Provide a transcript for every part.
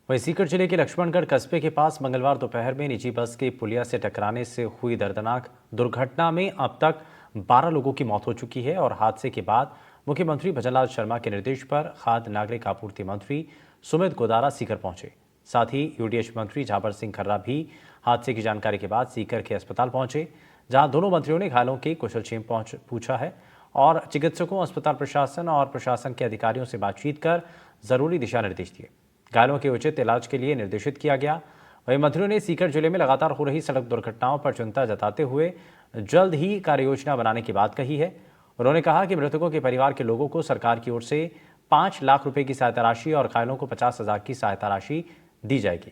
वहीं सीकर जिले के लक्ष्मणगढ़ कस्बे के पास मंगलवार दोपहर में निजी बस के पुलिया से टकराने से हुई दर्दनाक दुर्घटना में अब तक 12 लोगों की मौत हो चुकी है और हादसे के बाद मुख्यमंत्री भजनलाल शर्मा के निर्देश पर खाद्य नागरिक आपूर्ति मंत्री सुमित गोदारा सीकर पहुंचे। साथ ही यूडीएच मंत्री झाबर सिंह खर्रा भी हादसे की जानकारी के बाद सीकर के अस्पताल पहुंचे, जहां दोनों मंत्रियों ने घायलों के कुशलक्षेम पूछा है और चिकित्सकों, अस्पताल प्रशासन और प्रशासन के अधिकारियों से बातचीत कर जरूरी दिशा निर्देश दिए। घायलों के उचित इलाज के लिए निर्देशित किया गया। वहीं मंत्रियों ने सीकर जिले में लगातार हो रही सड़क दुर्घटनाओं पर चिंता जताते हुए जल्द ही कार्ययोजना बनाने की बात कही है। उन्होंने कहा कि मृतकों के परिवार के लोगों को सरकार की ओर से 5 लाख रुपए की सहायता राशि और घायलों को 50,000 की सहायता राशि दी जाएगी।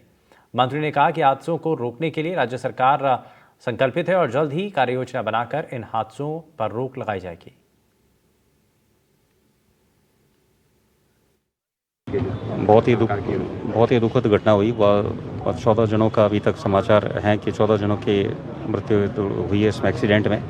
मंत्री ने कहा कि हादसों को रोकने के लिए राज्य सरकार संकल्पित है और जल्द ही कार्ययोजना बनाकर इन हादसों पर रोक लगाई जाएगी। बहुत ही दुखद घटना हुई और 14 जनों का अभी तक समाचार है कि 14 जनों की मृत्यु हुई है इसमें एक्सीडेंट में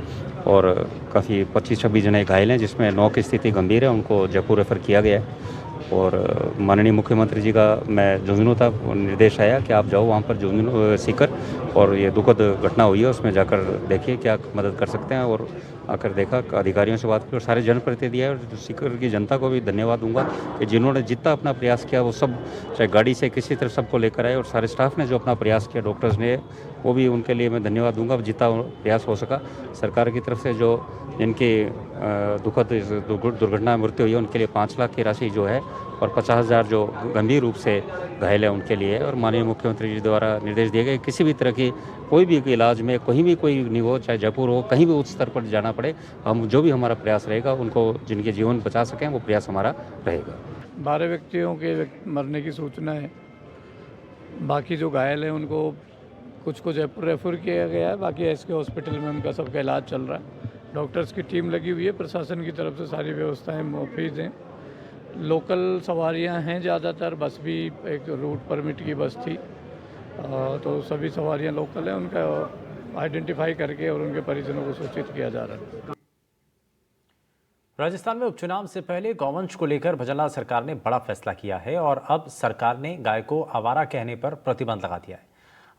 और काफ़ी 25-26 जने घायल हैं, जिसमें 9 की स्थिति गंभीर है। उनको जयपुर रेफर किया गया है और माननीय मुख्यमंत्री जी का मैं झुंझुनू तक निर्देश आया कि आप जाओ वहाँ पर झुंझुनू सीकर और ये दुखद घटना हुई है उसमें जाकर देखिए क्या मदद कर सकते हैं। और आकर देखा, अधिकारियों से बात की और सारे जनप्रतिनिधि है और सीकर की जनता को भी धन्यवाद दूंगा कि जिन्होंने जितना अपना प्रयास किया वो सब, चाहे गाड़ी से किसी तरह सबको लेकर आए और सारे स्टाफ ने जो अपना प्रयास किया, डॉक्टर्स ने, वो भी उनके लिए मैं धन्यवाद दूंगा। जितना प्रयास हो सका सरकार की तरफ से, जो जिनकी दुखद दुर्घटना मृत्यु हुई है उनके लिए 5 लाख की राशि जो है और 50,000 जो गंभीर रूप से घायल है उनके लिए है। और माननीय मुख्यमंत्री जी द्वारा निर्देश दिए गए किसी भी तरह की कोई भी इलाज में कहीं भी कोई नहीं हो, चाहे जयपुर हो, कहीं भी उच्च स्तर पर जाना पड़े, हम जो भी हमारा प्रयास रहेगा उनको जिनके जीवन बचा सकें वो प्रयास हमारा रहेगा। 12 व्यक्तियों के मरने की सूचना है। बाकी जो घायल हैं उनको कुछ को जयपुर रेफर किया गया है, बाकी एसके हॉस्पिटल में उनका सबका इलाज चल रहा है। डॉक्टर्स की टीम लगी हुई है, प्रशासन की तरफ से सारी व्यवस्थाएं मुफीद हैं। लोकल सवारियां हैं ज़्यादातर, बस भी एक रूट परमिट की बस थी, तो सभी सवारियां लोकल हैं। उनका आइडेंटिफाई करके और उनके परिजनों को सूचित किया जा रहा है। राजस्थान में उपचुनाव से पहले गौवंश को लेकर भजनलाल सरकार ने बड़ा फैसला किया है और अब सरकार ने गाय को आवारा कहने पर प्रतिबंध लगा दिया है।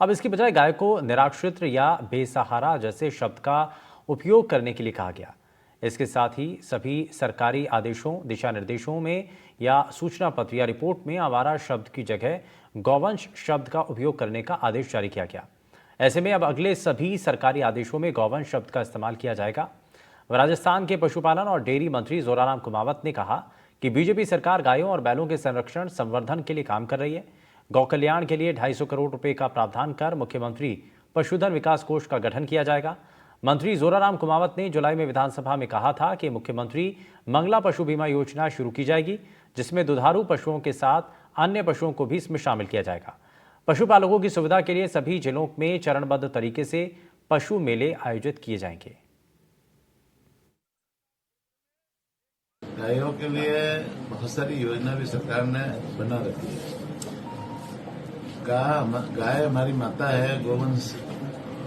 अब इसकी बजाय गाय को निराश्रित या बेसहारा जैसे शब्द का उपयोग करने के लिए कहा गया। इसके साथ ही सभी सरकारी आदेशों, दिशा निर्देशों में या सूचना पत्र या रिपोर्ट में आवारा शब्द की जगह गौवंश शब्द का उपयोग करने का आदेश जारी किया गया। ऐसे में अब अगले सभी सरकारी आदेशों में गौवंश शब्द का इस्तेमाल किया जाएगा। राजस्थान के पशुपालन और डेयरी मंत्री जोराराम कुमावत ने कहा कि बीजेपी सरकार गायों और बैलों के संरक्षण संवर्धन के लिए काम कर रही है। गौ कल्याण के लिए 250 करोड़ रुपए का प्रावधान कर मुख्यमंत्री पशुधन विकास कोष का गठन किया जाएगा। मंत्री जोराराम कुमावत ने जुलाई में विधानसभा में कहा था कि मुख्यमंत्री मंगला पशु बीमा योजना शुरू की जाएगी, जिसमें दुधारू पशुओं के साथ अन्य पशुओं को भी इसमें शामिल किया जाएगा। पशुपालकों की सुविधा के लिए सभी जिलों में चरणबद्ध तरीके से पशु मेले आयोजित किए जाएंगे। गायों के लिए बहुत सारी योजना भी सरकार ने बना रखी है। गाय हमारी माता है, गोवंश,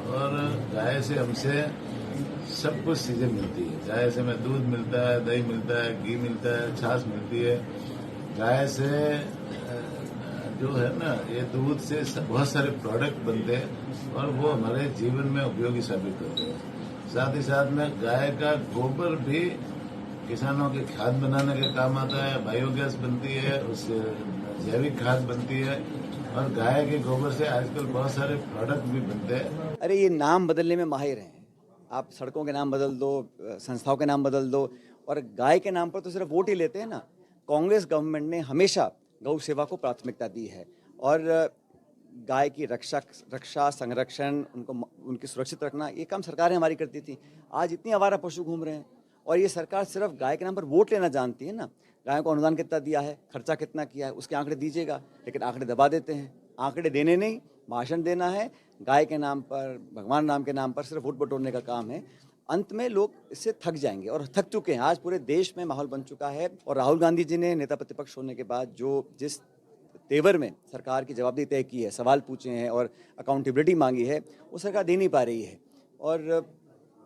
और गाय से हमसे सब कुछ चीजें मिलती है। गाय से हमें दूध मिलता है, दही मिलता है, घी मिलता है, छाछ मिलती है। गाय से जो है ना, ये दूध से बहुत सारे प्रोडक्ट बनते हैं और वो हमारे जीवन में उपयोगी साबित होते हैं। साथ ही साथ में गाय का गोबर भी किसानों के खाद बनाने के काम आता है, बायोगैस बनती है, उससे जैविक खाद बनती है और गाय के गोबर से आजकल बहुत सारे प्रोडक्ट भी बनते हैं। अरे ये नाम बदलने में माहिर हैं। आप सड़कों के नाम बदल दो, संस्थाओं के नाम बदल दो, और गाय के नाम पर तो सिर्फ वोट ही लेते हैं ना। कांग्रेस गवर्नमेंट ने हमेशा गौ सेवा को प्राथमिकता दी है और गाय की रक्षा संरक्षण, उनकी सुरक्षित रखना, ये काम सरकारें हमारी करती थी। आज इतनी आवारा पशु घूम रहे हैं और ये सरकार सिर्फ गाय के नाम पर वोट लेना जानती है ना। गायों को अनुदान कितना दिया है, खर्चा कितना किया है, उसके आंकड़े दीजिएगा, लेकिन आंकड़े दबा देते हैं। आंकड़े देने नहीं, भाषण देना है। गाय के नाम पर, भगवान नाम के नाम पर सिर्फ वोट बटोरने का काम है। अंत में लोग इससे थक जाएंगे और थक चुके हैं। आज पूरे देश में माहौल बन चुका है और राहुल गांधी जी ने नेता प्रतिपक्ष होने के बाद जिस तेवर में सरकार की जवाबदेही तय की है, सवाल पूछे हैं और अकाउंटेबिलिटी मांगी है, वो सरकार दे नहीं पा रही है। और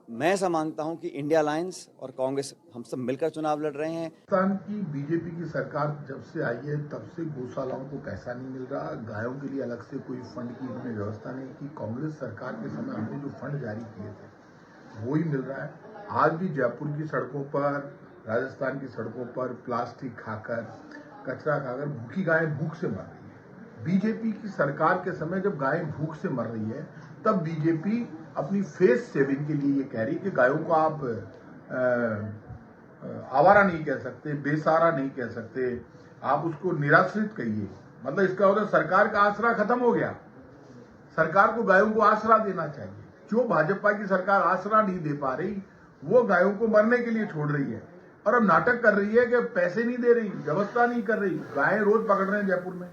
मैं ऐसा मानता हूं कि इंडिया अलायंस और कांग्रेस हम सब मिलकर चुनाव लड़ रहे हैं। राजस्थान की बीजेपी की सरकार जब से आई है तब से गौशालाओं को पैसा नहीं मिल रहा, गायों के लिए अलग से कोई फंड की इन्होंने व्यवस्था नहीं की। कांग्रेस सरकार के समय हमने जो फंड जारी किए थे वो ही मिल रहा है। आज भी जयपुर की सड़कों पर, राजस्थान की सड़कों पर प्लास्टिक खाकर, कचरा खाकर भूखी गायें भूख से मर रही है। बीजेपी की सरकार के समय जब गायें भूख से मर रही है तब बीजेपी अपनी फेस सेविंग के लिए ये कह रही है कि गायों को आप आवारा नहीं कह सकते, बेसहारा नहीं कह सकते, आप उसको निराश्रित कहिए। मतलब इसका मतलब सरकार का आसरा खत्म हो गया। सरकार को गायों को आसरा देना चाहिए। जो भाजपा की सरकार आसरा नहीं दे पा रही वो गायों को मरने के लिए छोड़ रही है और अब नाटक कर रही है कि पैसे नहीं दे रही, व्यवस्था नहीं कर रही। गायें रोज पकड़ रहे हैं जयपुर में।